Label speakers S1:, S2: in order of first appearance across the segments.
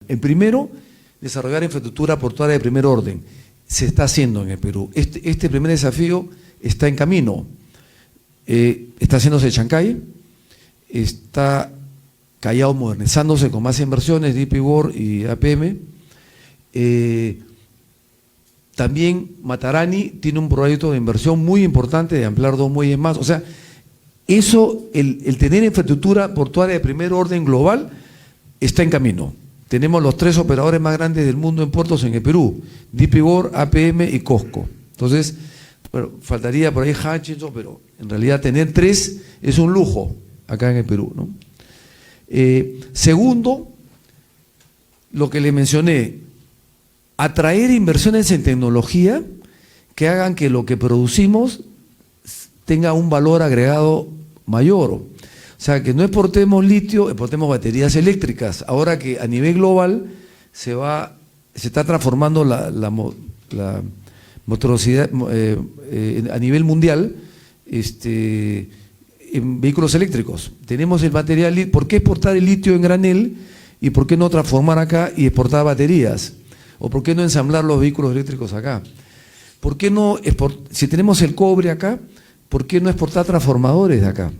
S1: El primero, desarrollar infraestructura portuaria de primer orden. Se está haciendo en el Perú. Este primer desafío está en camino. Está haciéndose Chancay, está Callao modernizándose con más inversiones, DP World y APM. También Matarani tiene un proyecto de inversión muy importante de ampliar 2 muelles más. O sea, eso, el tener infraestructura portuaria de primer orden global está en camino. Tenemos los 3 operadores más grandes del mundo en puertos en el Perú: DP World, APM y COSCO. Entonces, bueno, faltaría por ahí Hutchison, pero en realidad tener 3 es un lujo acá en el Perú, ¿no? Segundo, lo que le mencioné, atraer inversiones en tecnología que hagan que lo que producimos tenga un valor agregado mayor. O sea, que no exportemos litio, exportemos baterías eléctricas. Ahora que a nivel global se está transformando la motoricidad a nivel mundial en vehículos eléctricos. Tenemos el material, ¿por qué exportar el litio en granel y por qué no transformar acá y exportar baterías? ¿O por qué no ensamblar los vehículos eléctricos acá? ¿Por qué no si tenemos el cobre acá, por qué no exportar transformadores de acá?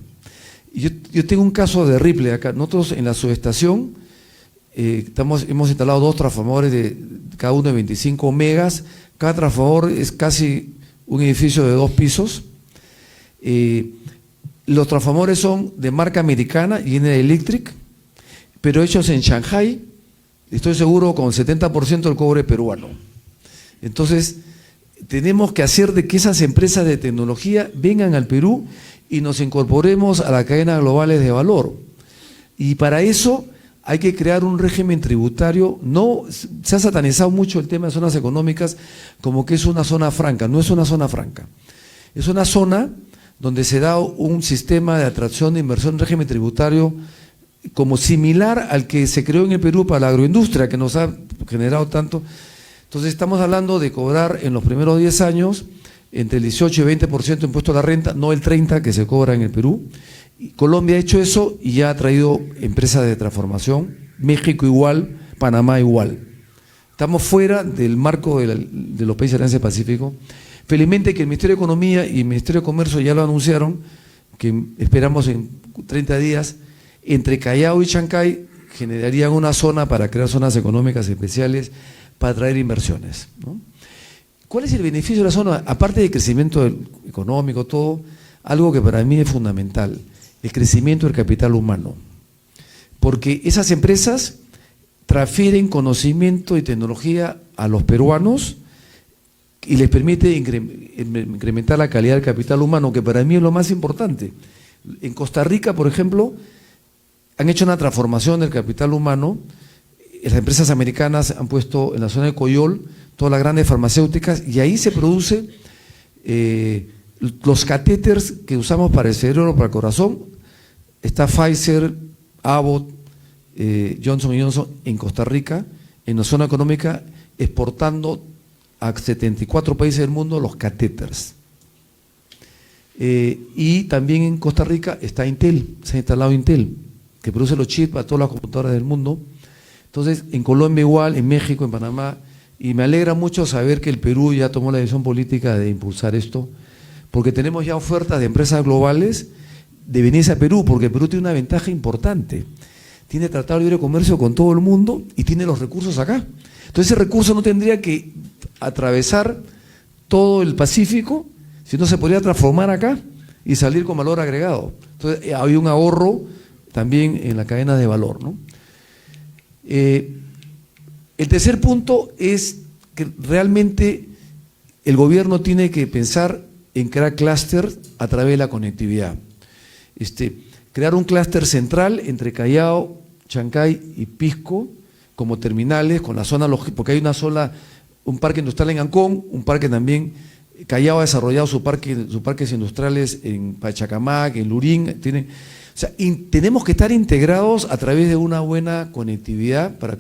S1: Yo tengo un caso de Ripley acá. Nosotros en la subestación hemos instalado 2 transformadores de cada uno de 25 megas. Cada transformador es casi un edificio de 2 pisos. Los transformadores son de marca americana, General Electric, pero hechos en Shanghai, estoy seguro con el 70% del cobre peruano. Entonces, tenemos que hacer de que esas empresas de tecnología vengan al Perú y nos incorporemos a la cadena globales de valor. Y para eso hay que crear un régimen tributario. No se ha satanizado mucho el tema de zonas económicas como que es una zona franca. No es una zona franca, es una zona donde se da un sistema de atracción de inversión en régimen tributario como similar al que se creó en el Perú para la agroindustria, que nos ha generado tanto. Entonces estamos hablando de cobrar en los primeros 10 años entre el 18 y 20% de impuesto a la renta, no el 30% que se cobra en el Perú. Colombia ha hecho eso y ya ha traído empresas de transformación, México igual, Panamá igual. Estamos fuera del marco de los países del Asia Pacífico. Felizmente que el Ministerio de Economía y el Ministerio de Comercio ya lo anunciaron, que esperamos en 30 días, entre Callao y Chancay generarían una zona para crear zonas económicas especiales para atraer inversiones, ¿no? ¿Cuál es el beneficio de la zona? Aparte del crecimiento económico, todo, algo que para mí es fundamental, el crecimiento del capital humano. Porque esas empresas transfieren conocimiento y tecnología a los peruanos y les permite incrementar la calidad del capital humano, que para mí es lo más importante. En Costa Rica, por ejemplo, han hecho una transformación del capital humano. Las empresas americanas han puesto en la zona de Coyol todas las grandes farmacéuticas y ahí se produce los catéteres que usamos para el cerebro, para el corazón. Está Pfizer, Abbott, Johnson Johnson en Costa Rica, en la zona económica, exportando a 74 países del mundo los catéteres. Y también en Costa Rica está Intel, se ha instalado Intel, que produce los chips para todas las computadoras del mundo. Entonces, en Colombia igual, en México, en Panamá, y me alegra mucho saber que el Perú ya tomó la decisión política de impulsar esto, porque tenemos ya ofertas de empresas globales de venirse a Perú, porque el Perú tiene una ventaja importante, tiene tratado de libre comercio con todo el mundo y tiene los recursos acá. Entonces ese recurso no tendría que atravesar todo el Pacífico, sino se podría transformar acá y salir con valor agregado. Entonces hay un ahorro también en la cadena de valor, ¿no? El tercer punto es que realmente el gobierno tiene que pensar en crear clúster a través de la conectividad. Crear un clúster central entre Callao, Chancay y Pisco como terminales, con la zona logística, porque hay un parque industrial en Ancón, un parque también, Callao ha desarrollado sus parques industriales en Pachacamac, en Lurín, o sea, tenemos que estar integrados a través de una buena conectividad para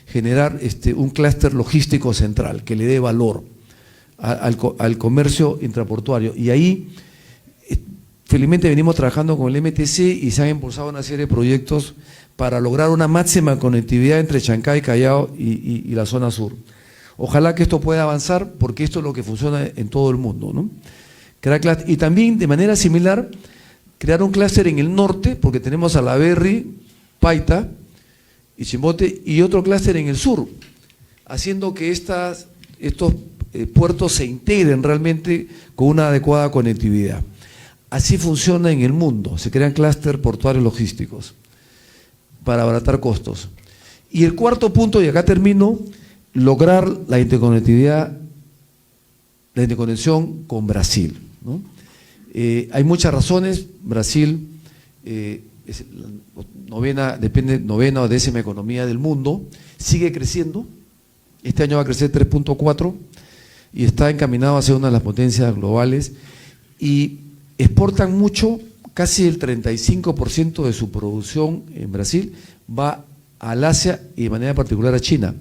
S1: generar un clúster logístico central que le dé valor al comercio intraportuario. Y ahí felizmente venimos trabajando con el MTC y se han impulsado una serie de proyectos para lograr una máxima conectividad entre Chancay, Callao y la zona sur. Ojalá que esto pueda avanzar, porque esto es lo que funciona en todo el mundo, ¿no? Y también, de manera similar, crear un clúster en el norte, porque tenemos a Salaberry, Paita y Chimbote, y otro clúster en el sur, haciendo que estos puertos se integren realmente con una adecuada conectividad. Así funciona en el mundo, se crean clústeres portuarios logísticos para abaratar costos. Y el cuarto punto, y acá termino, lograr la interconectividad, la interconexión con Brasil, ¿no? Hay muchas razones. Brasil es la novena o décima economía del mundo, sigue creciendo, este año va a crecer 3.4 y está encaminado a ser una de las potencias globales, y exportan mucho, casi el 35% de su producción en Brasil va al Asia y de manera particular a China.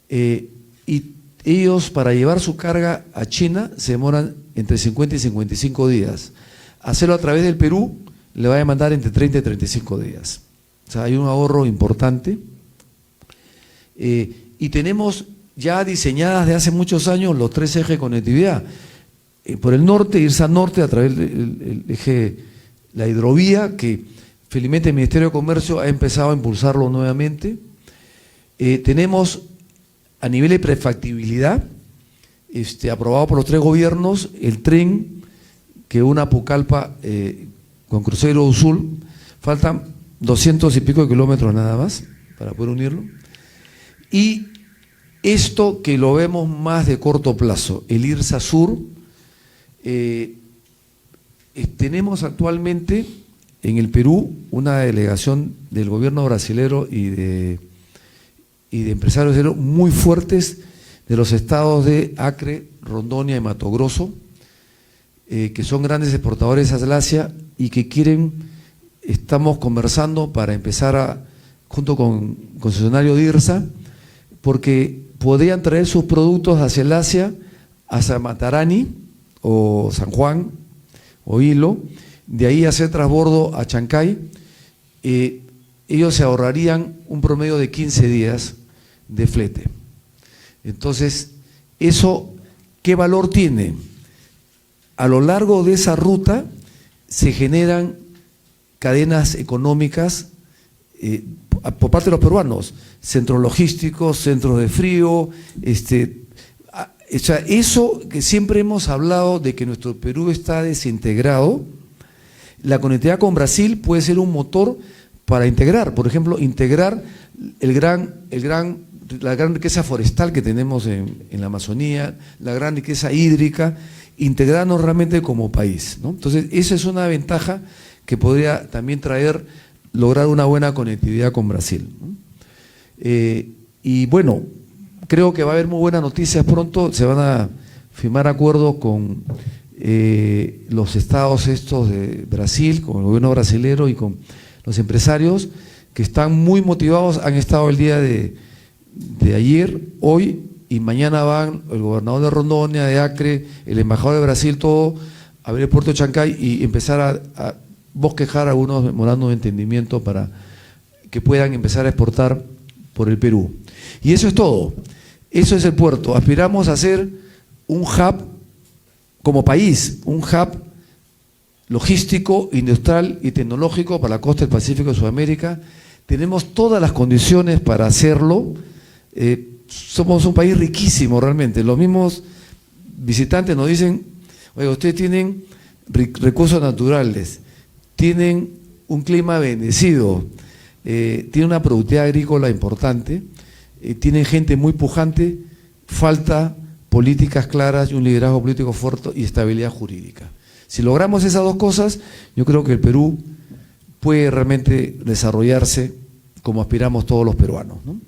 S1: Y ellos, para llevar su carga a China, se demoran entre 50 y 55 días. Hacerlo a través del Perú le va a demandar entre 30 y 35 días. O sea, hay un ahorro importante. Y tenemos ya diseñadas de hace muchos años los 3 ejes de conectividad. Por el norte, irse al norte a través del eje, la hidrovía, que felizmente el Ministerio de Comercio ha empezado a impulsarlo nuevamente. Tenemos a nivel de prefactibilidad, aprobado por los 3 gobiernos, el tren que une Pucallpa con Cruzeiro do Sul. Faltan 200 y pico de kilómetros nada más para poder unirlo. Y esto que lo vemos más de corto plazo, el IRSA Sur. Tenemos actualmente en el Perú una delegación del gobierno brasilero y de empresarios brasileños muy fuertes de los estados de Acre, Rondônia y Mato Grosso, que son grandes exportadores hacia el Asia y que estamos conversando para empezar junto con el concesionario de IRSA, porque podrían traer sus productos hacia el Asia, hacia Matarani o San Juan o Hilo, de ahí hacer transbordo a Chancay. Ellos se ahorrarían un promedio de 15 días de flete. Entonces, ¿eso qué valor tiene? A lo largo de esa ruta se generan cadenas económicas por parte de los peruanos, centros logísticos, centros de frío, o sea, eso que siempre hemos hablado de que nuestro Perú está desintegrado. La conectividad con Brasil puede ser un motor para integrar, por ejemplo, integrar la gran riqueza forestal que tenemos en la Amazonía, la gran riqueza hídrica, integrarnos realmente como país, ¿no? Entonces, esa es una ventaja que podría también lograr una buena conectividad con Brasil, ¿no? Y bueno, creo que va a haber muy buenas noticias pronto. Se van a firmar acuerdos con los estados estos de Brasil, con el gobierno brasilero y con los empresarios que están muy motivados. Han estado el día de ayer, hoy y mañana van el gobernador de Rondônia, de Acre, el embajador de Brasil, todo a ver el puerto de Chancay y empezar a bosquejar algunos memorandos de entendimiento para que puedan empezar a exportar por el Perú. Y eso es todo. Eso es el puerto. Aspiramos a ser un hub como país, un hub logístico, industrial y tecnológico para la costa del Pacífico de Sudamérica. Tenemos todas las condiciones para hacerlo. Somos un país riquísimo realmente. Los mismos visitantes nos dicen: oye, ustedes tienen recursos naturales, tienen un clima bendecido, tienen una productividad agrícola importante, tienen gente muy pujante, falta políticas claras y un liderazgo político fuerte y estabilidad jurídica. Si logramos esas dos cosas, yo creo que el Perú puede realmente desarrollarse como aspiramos todos los peruanos, ¿no?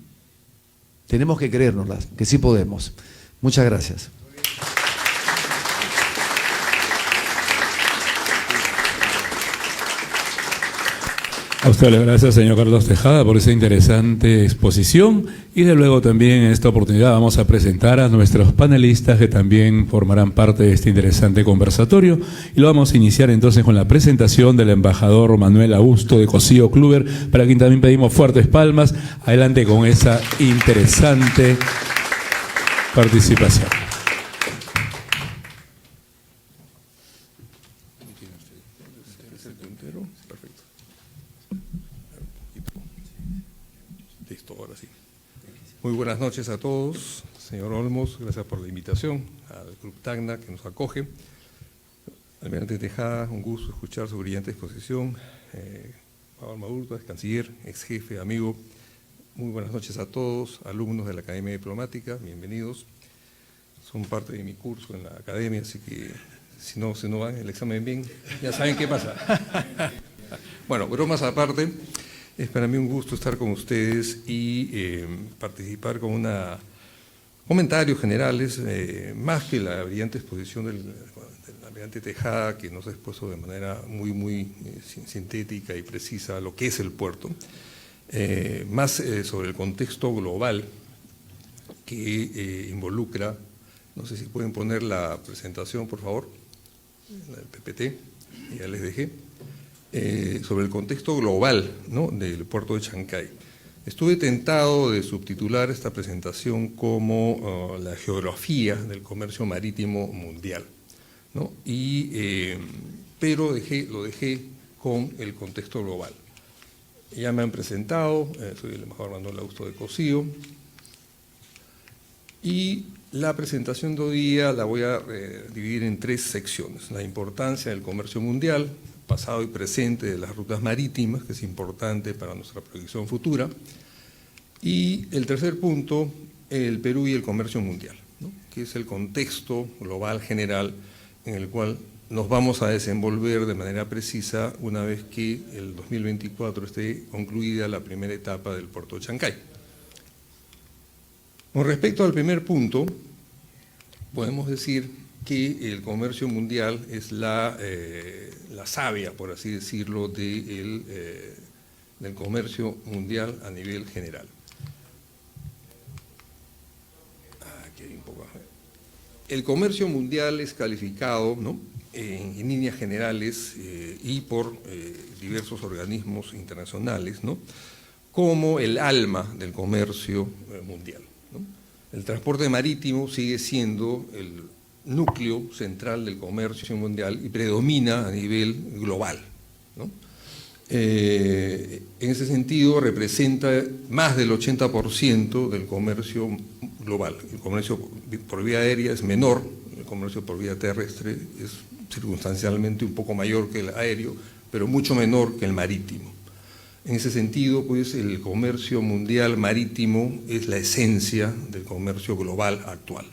S1: Tenemos que creérnoslas, que sí podemos. Muchas gracias.
S2: A usted le gracias, señor Carlos Tejada, por esa interesante exposición. Y de luego también en esta oportunidad vamos a presentar a nuestros panelistas que también formarán parte de este interesante conversatorio. Y lo vamos a iniciar entonces con la presentación del embajador Manuel Augusto de Cosío Kluber, para quien también pedimos fuertes palmas. Adelante con esa interesante participación.
S3: Muy buenas noches a todos. Señor Olmos, gracias por la invitación, al Club Tacna que nos acoge. Almirante Tejada, un gusto escuchar su brillante exposición. Pablo Maurto, canciller, ex jefe, amigo. Muy buenas noches a todos, alumnos de la Academia Diplomática, bienvenidos. Son parte de mi curso en la Academia, así que si no van el examen bien, ya saben qué pasa. Bueno, bromas aparte. Es para mí un gusto estar con ustedes y participar con comentarios generales, más que la brillante exposición del almirante Tejada, que nos ha expuesto de manera muy sintética y precisa lo que es el puerto, más sobre el contexto global que involucra, no sé si pueden poner la presentación, por favor, la del PPT, ya les dejé. Sobre el contexto global, ¿no?, del puerto de Chancay. Estuve tentado de subtitular esta presentación como la geografía del comercio marítimo mundial, ¿no? Pero lo dejé con el contexto global. Ya me han presentado, soy el embajador Manuel Augusto de Cosío, y la presentación de hoy día la voy a dividir en 3 secciones: la importancia del comercio mundial, pasado y presente de las rutas marítimas, que es importante para nuestra proyección futura, y el tercer punto, el Perú y el comercio mundial, ¿no?, que es el contexto global general en el cual nos vamos a desenvolver de manera precisa una vez que el 2024 esté concluida la primera etapa del puerto de Chancay. Con respecto al primer punto, podemos decir que el comercio mundial es la savia, por así decirlo, del comercio mundial a nivel general. Aquí hay un poco. El comercio mundial es calificado, ¿no?, en líneas generales y por diversos organismos internacionales, ¿no?, como el alma del comercio mundial, ¿no? El transporte marítimo sigue siendo el núcleo central del comercio mundial y predomina a nivel global, ¿no? En ese sentido representa más del 80% del comercio global. El comercio por vía aérea es menor, el comercio por vía terrestre es circunstancialmente un poco mayor que el aéreo, pero mucho menor que el marítimo. En ese sentido, pues, el comercio mundial marítimo es la esencia del comercio global actual.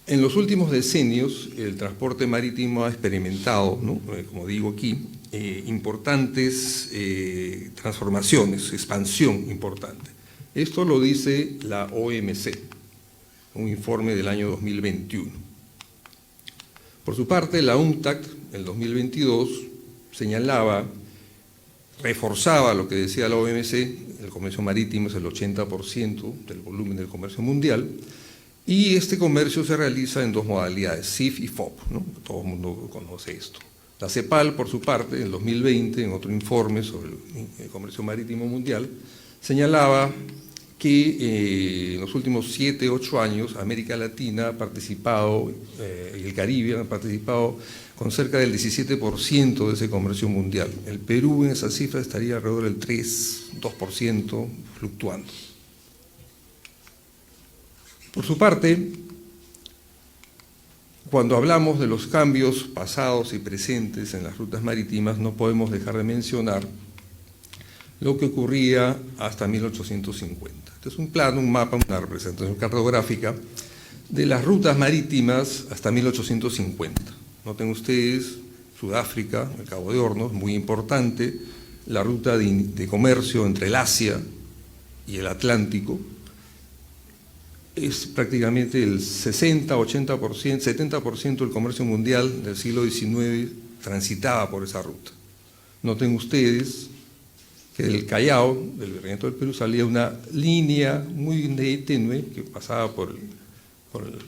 S3: En los últimos decenios, el transporte marítimo ha experimentado, ¿no?, como digo aquí, importantes transformaciones, expansión importante. Esto lo dice la OMC, un informe del año 2021. Por su parte, la UNCTAD, en 2022, señalaba, reforzaba lo que decía la OMC: el comercio marítimo es el 80% del volumen del comercio mundial, y este comercio se realiza en 2 modalidades, CIF y FOB, ¿no? Todo el mundo conoce esto. La CEPAL, por su parte, en 2020, en otro informe sobre el comercio marítimo mundial, señalaba que en los últimos 7, 8 años América Latina ha participado, y el Caribe han participado con cerca del 17% de ese comercio mundial. El Perú en esa cifra estaría alrededor del 3, 2%, fluctuando. Por su parte, cuando hablamos de los cambios pasados y presentes en las rutas marítimas, no podemos dejar de mencionar lo que ocurría hasta 1850. Este es un plano, un mapa, una representación cartográfica de las rutas marítimas hasta 1850. Noten ustedes, Sudáfrica, el Cabo de Hornos, muy importante, la ruta de comercio entre el Asia y el Atlántico, es prácticamente el 60, 80%, 70% del comercio mundial del siglo XIX transitaba por esa ruta. Noten ustedes que del Callao, del Virreinato del Perú, salía una línea muy tenue que pasaba por el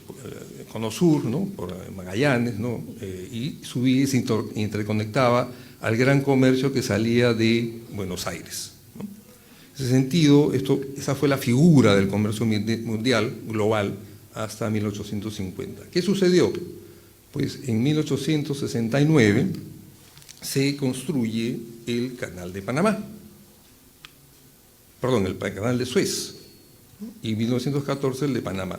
S3: Cono Sur, ¿no? Por Magallanes, ¿no? Y subía y se interconectaba al gran comercio que salía de Buenos Aires, ¿no? En ese sentido, esa fue la figura del comercio mundial, global, hasta 1850. ¿Qué sucedió? Pues en 1869 se construye el Canal de Panamá, perdón, el Canal de Suez, y en 1914 el de Panamá.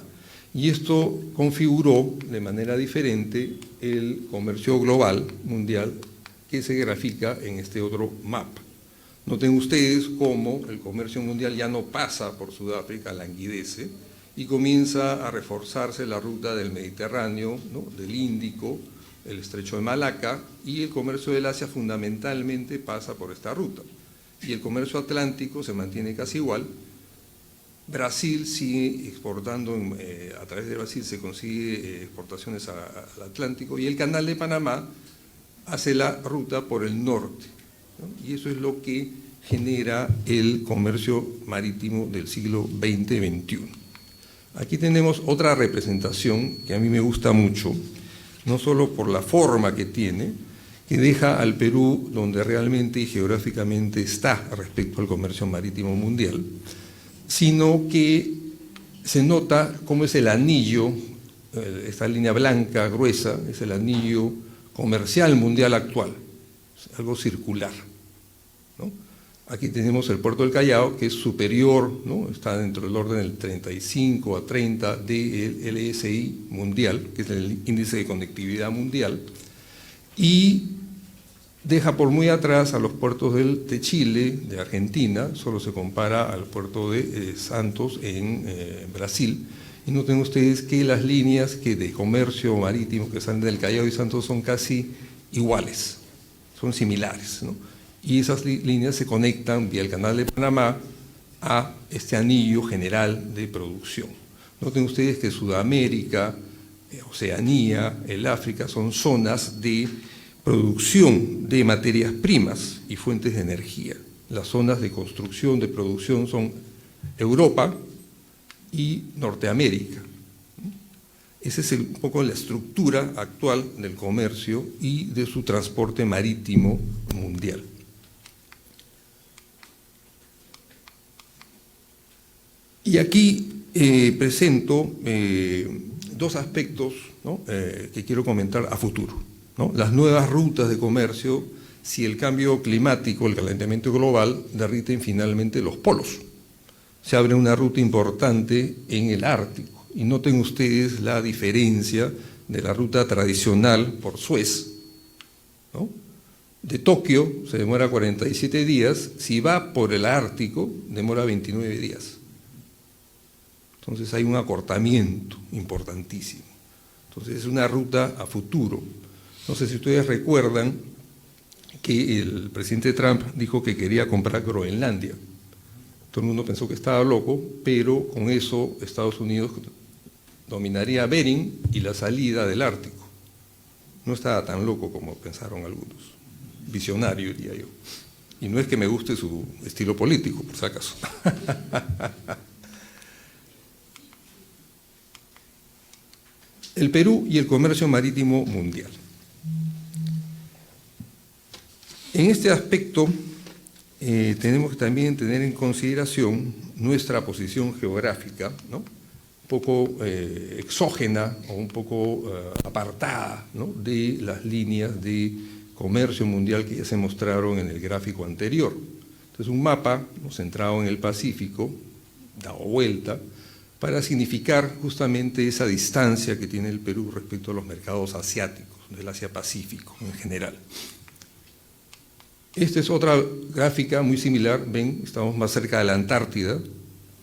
S3: Y esto configuró de manera diferente el comercio global mundial que se grafica en este otro mapa. Noten ustedes cómo el comercio mundial ya no pasa por Sudáfrica, languidece, y comienza a reforzarse la ruta del Mediterráneo, ¿no? Del Índico, el Estrecho de Malaca, y el comercio del Asia fundamentalmente pasa por esta ruta. Y el comercio atlántico se mantiene casi igual. Brasil sigue exportando, a través de Brasil se consigue exportaciones al Atlántico, y el Canal de Panamá hace la ruta por el norte, ¿no? Y eso es lo que genera el comercio marítimo del siglo XX-XXI. Aquí tenemos otra representación que a mí me gusta mucho, no solo por la forma que tiene, que deja al Perú donde realmente y geográficamente está respecto al comercio marítimo mundial, sino que se nota cómo es el anillo, esta línea blanca, gruesa, es el anillo comercial mundial actual, es algo circular, ¿no? Aquí tenemos el puerto del Callao, que es superior, ¿no? Está dentro del orden del 35 a 30 del LSI mundial, que es el índice de conectividad mundial, y deja por muy atrás a los puertos de Chile, de Argentina, solo se compara al puerto de Santos en Brasil. Y noten ustedes que las líneas de comercio marítimo que salen del Callao y Santos son casi iguales, son similares, ¿no? Y esas líneas se conectan vía el Canal de Panamá a este anillo general de producción. Noten ustedes que Sudamérica, Oceanía, el África son zonas de producción de materias primas y fuentes de energía. Las zonas de construcción, de producción son Europa y Norteamérica. Esa es un poco la estructura actual del comercio y de su transporte marítimo mundial. Y aquí presento dos aspectos, ¿no? Que quiero comentar a futuro, ¿no? Las nuevas rutas de comercio, si el cambio climático, el calentamiento global, derriten finalmente los polos. Se abre una ruta importante en el Ártico, y noten ustedes la diferencia de la ruta tradicional por Suez, ¿no? De Tokio se demora 47 días, si va por el Ártico demora 29 días. Entonces hay un acortamiento importantísimo. Entonces es una ruta a futuro. No sé si ustedes recuerdan que el presidente Trump dijo que quería comprar Groenlandia. Todo el mundo pensó que estaba loco, pero con eso Estados Unidos dominaría Bering y la salida del Ártico. No estaba tan loco como pensaron algunos. Visionario, diría yo. Y no es que me guste su estilo político, por si acaso. El Perú y el comercio marítimo mundial. En este aspecto tenemos que también tener en consideración nuestra posición geográfica, ¿no? Un poco exógena o un poco apartada, ¿no? De las líneas de comercio mundial que ya se mostraron en el gráfico anterior. Entonces un mapa, ¿no? Centrado en el Pacífico, dado vuelta, para significar justamente esa distancia que tiene el Perú respecto a los mercados asiáticos, del Asia-Pacífico en general. Esta es otra gráfica muy similar, ven, estamos más cerca de la Antártida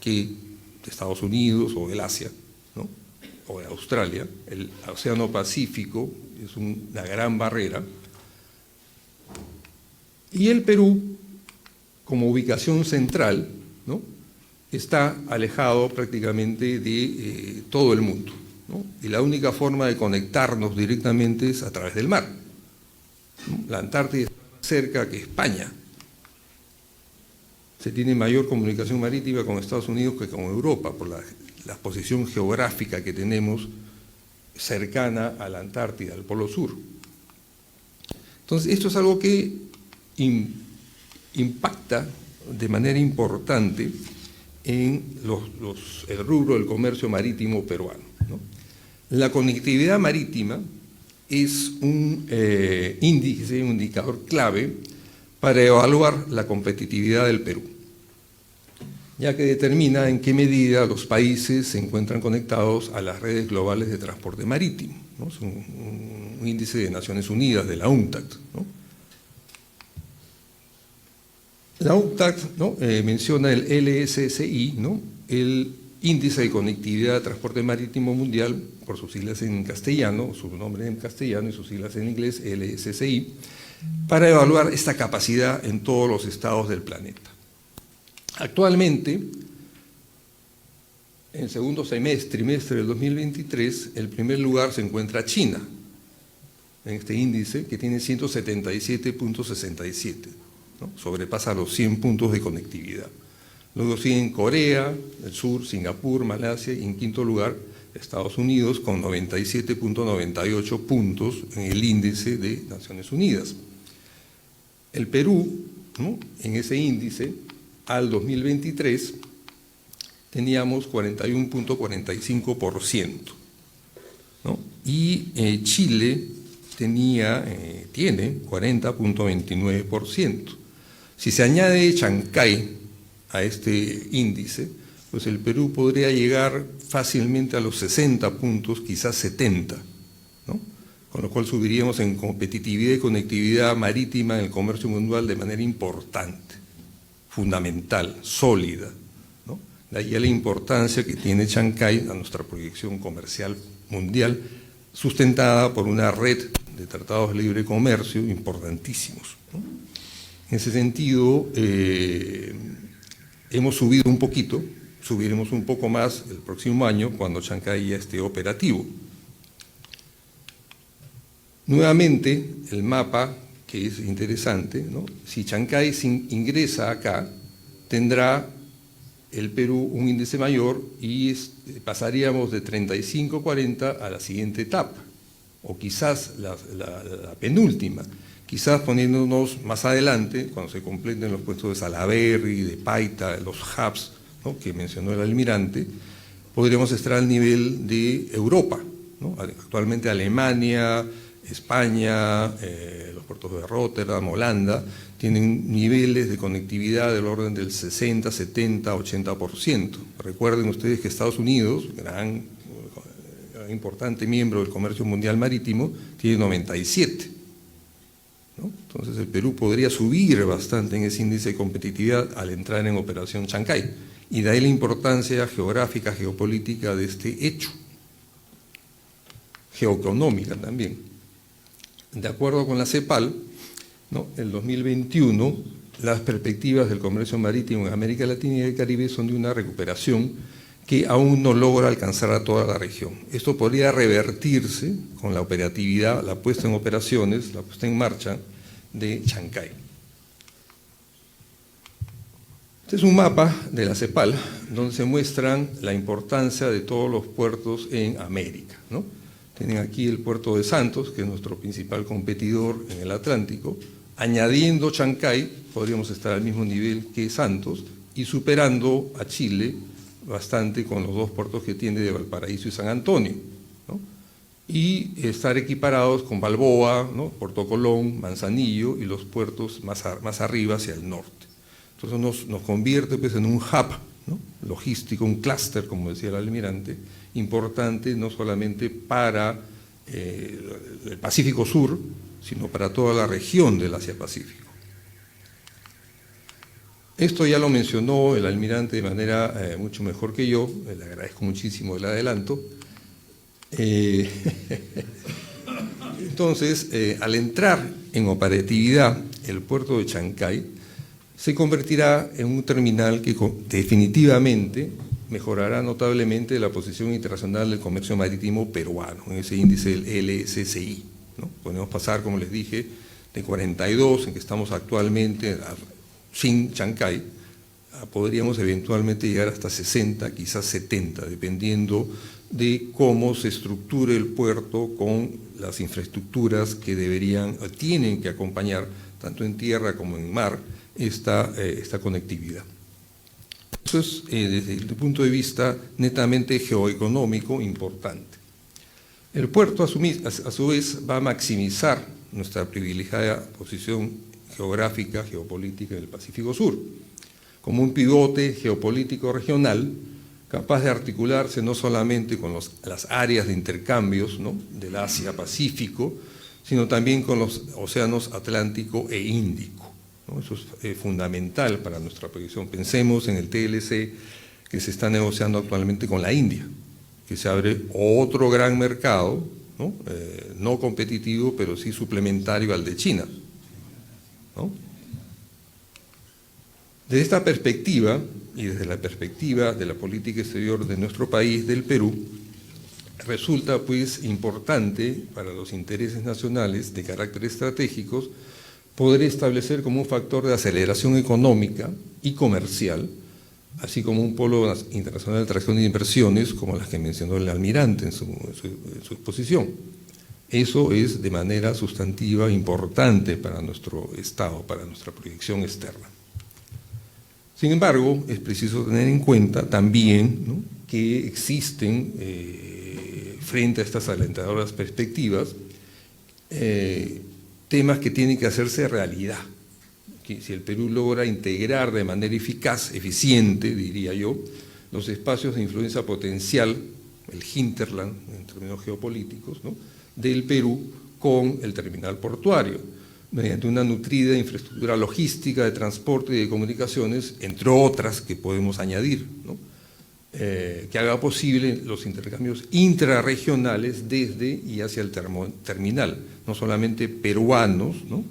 S3: que de Estados Unidos o del Asia, ¿no? O de Australia. El Océano Pacífico es una gran barrera. Y el Perú, como ubicación central, ¿no? Está alejado prácticamente de todo el mundo, ¿no? Y la única forma de conectarnos directamente es a través del mar. La Antártida está más cerca que España. Se tiene mayor comunicación marítima con Estados Unidos que con Europa, por la posición geográfica que tenemos cercana a la Antártida, al Polo Sur. Entonces, esto es algo que impacta de manera importante en el rubro del comercio marítimo peruano, ¿no? La conectividad marítima es un índice, un indicador clave para evaluar la competitividad del Perú, ya que determina en qué medida los países se encuentran conectados a las redes globales de transporte marítimo, ¿no? Es un índice de Naciones Unidas, de la UNCTAD, ¿no? La UNCTAD, ¿no? Menciona el LSCI, ¿no? El Índice de Conectividad de Transporte Marítimo Mundial, por sus siglas en castellano, su nombre en castellano y sus siglas en inglés, LSCI, para evaluar esta capacidad en todos los estados del planeta. Actualmente, en el segundo trimestre del 2023, el primer lugar se encuentra China, en este índice, que tiene 177.67, ¿no? Sobrepasa los 100 puntos de conectividad. Luego siguen Corea del Sur, Singapur, Malasia y en quinto lugar Estados Unidos con 97.98 puntos en el índice de Naciones Unidas. El Perú, ¿no? En ese índice, al 2023, teníamos 41.45%, ¿no? Y Chile tiene 40.29%. Si se añade Chancay a este índice, pues el Perú podría llegar fácilmente a los 60 puntos, quizás 70, ¿no? Con lo cual subiríamos en competitividad y conectividad marítima en el comercio mundial de manera importante, fundamental, sólida, ¿no? De ahí la importancia que tiene Chancay a nuestra proyección comercial mundial, sustentada por una red de tratados de libre comercio importantísimos, ¿no? En ese sentido, hemos subido un poquito, subiremos un poco más el próximo año cuando Chancay ya esté operativo. Nuevamente, el mapa, que es interesante, ¿no? Si Chancay ingresa acá, tendrá el Perú un índice mayor y pasaríamos de 35-40 a la siguiente etapa, o quizás la penúltima. Quizás poniéndonos más adelante, cuando se completen los puestos de Salaberry, de Paita, los hubs, ¿no? Que mencionó el almirante, podríamos estar al nivel de Europa, ¿no? Actualmente Alemania, España, los puertos de Rotterdam, Holanda, tienen niveles de conectividad del orden del 60, 70, 80%. Recuerden ustedes que Estados Unidos, gran importante miembro del comercio mundial marítimo, tiene 97%. ¿No? Entonces el Perú podría subir bastante en ese índice de competitividad al entrar en operación Chancay, y de ahí la importancia geográfica, geopolítica de este hecho, geoeconómica también. De acuerdo con la CEPAL, ¿no? El 2021, las perspectivas del comercio marítimo en América Latina y el Caribe son de una recuperación que aún no logra alcanzar a toda la región. Esto podría revertirse con la operatividad, la puesta en operaciones, la puesta en marcha de Chancay. Este es un mapa de la CEPAL, donde se muestran la importancia de todos los puertos en América, ¿no? Tienen aquí el puerto de Santos, que es nuestro principal competidor en el Atlántico. Añadiendo Chancay, podríamos estar al mismo nivel que Santos y superando a Chile bastante con los dos puertos que tiene de Valparaíso y San Antonio, ¿no? Y estar equiparados con Balboa, ¿no? Puerto Colón, Manzanillo y los puertos más arriba hacia el norte. Entonces nos convierte pues, en un hub, ¿no? Logístico, un clúster, como decía el almirante, importante no solamente para el Pacífico Sur, sino para toda la región del Asia-Pacífico. Esto ya lo mencionó el almirante de manera mucho mejor que yo, le agradezco muchísimo el adelanto. Entonces, al entrar en operatividad el puerto de Chancay, se convertirá en un terminal que definitivamente mejorará notablemente la posición internacional del comercio marítimo peruano, en ese índice del LSCI, ¿no? Podemos pasar, como les dije, de 42 en que estamos actualmente, sin Chancay, podríamos eventualmente llegar hasta 60, quizás 70, dependiendo de cómo se estructure el puerto con las infraestructuras que tienen que acompañar, tanto en tierra como en mar, esta conectividad. Eso es, desde el punto de vista netamente geoeconómico, importante. El puerto, a su vez, va a maximizar nuestra privilegiada posición geográfica, geopolítica en el Pacífico Sur, como un pivote geopolítico regional capaz de articularse no solamente con las áreas de intercambios, ¿no?, del Asia-Pacífico, sino también con los océanos Atlántico e Índico, ¿no? Eso es fundamental para nuestra proyección. Pensemos en el TLC que se está negociando actualmente con la India, que se abre otro gran mercado, ¿no? No competitivo, pero sí suplementario al de China, ¿no? Desde esta perspectiva, y desde la perspectiva de la política exterior de nuestro país, del Perú, resulta pues importante para los intereses nacionales de carácter estratégicos poder establecer como un factor de aceleración económica y comercial, así como un polo internacional de atracción de inversiones, como las que mencionó el almirante en su exposición. Eso es de manera sustantiva importante para nuestro Estado, para nuestra proyección externa. Sin embargo, es preciso tener en cuenta también, ¿no?, que existen, frente a estas alentadoras perspectivas, temas que tienen que hacerse realidad. Que si el Perú logra integrar de manera eficaz, eficiente, diría yo, los espacios de influencia potencial, el hinterland en términos geopolíticos, ¿no?, del Perú con el terminal portuario, mediante una nutrida infraestructura logística, de transporte y de comunicaciones, entre otras que podemos añadir, ¿no?, que haga posible los intercambios intrarregionales desde y hacia el terminal, no solamente peruanos, ¿no?,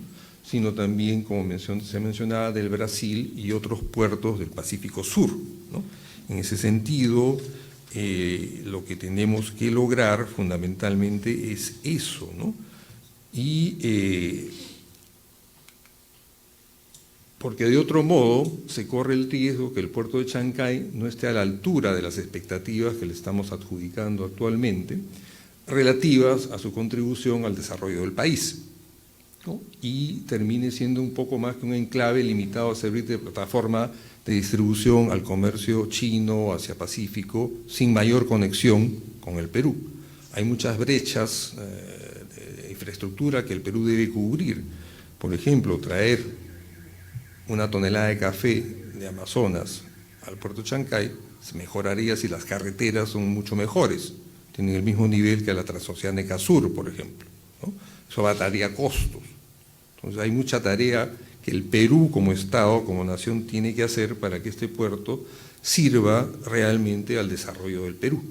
S3: sino también, como se mencionaba, del Brasil y otros puertos del Pacífico Sur, ¿no? En ese sentido, lo que tenemos que lograr fundamentalmente es eso, ¿no? Porque de otro modo se corre el riesgo que el puerto de Chancay no esté a la altura de las expectativas que le estamos adjudicando actualmente, relativas a su contribución al desarrollo del país, ¿no?, y termine siendo un poco más que un enclave limitado a servir de plataforma de distribución al comercio chino, Asia-Pacífico, sin mayor conexión con el Perú. Hay muchas brechas de infraestructura que el Perú debe cubrir. Por ejemplo, traer una tonelada de café de Amazonas al puerto de Chancay se mejoraría si las carreteras son mucho mejores, tienen el mismo nivel que la Transoceánica Sur, por ejemplo, ¿no? Eso abataría costos. Entonces hay mucha tarea que el Perú como Estado, como nación, tiene que hacer para que este puerto sirva realmente al desarrollo del Perú.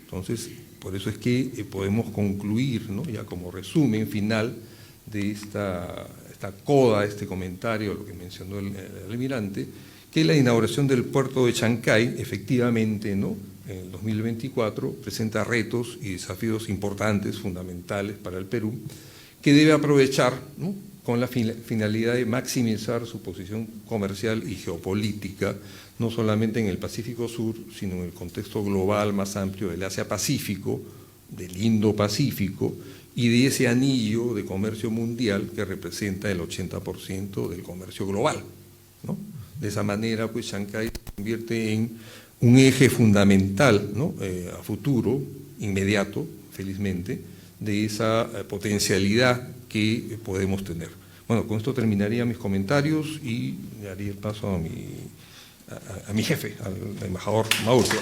S3: Entonces, por eso es que podemos concluir, ¿no?, ya como resumen final de esta coda, este comentario, lo que mencionó el almirante, que la inauguración del puerto de Chancay, efectivamente, ¿no?, en el 2024, presenta retos y desafíos importantes, fundamentales para el Perú, que debe aprovechar, ¿no?, con la finalidad de maximizar su posición comercial y geopolítica, no solamente en el Pacífico Sur, sino en el contexto global más amplio del Asia-Pacífico, del Indo-Pacífico, y de ese anillo de comercio mundial que representa el 80% del comercio global, ¿no? De esa manera, pues, Chancay se convierte en un eje fundamental, ¿no?, a futuro, inmediato, felizmente, de esa potencialidad que podemos tener. Bueno, con esto terminaría mis comentarios y le daría el paso a mi jefe, al embajador Mauricio.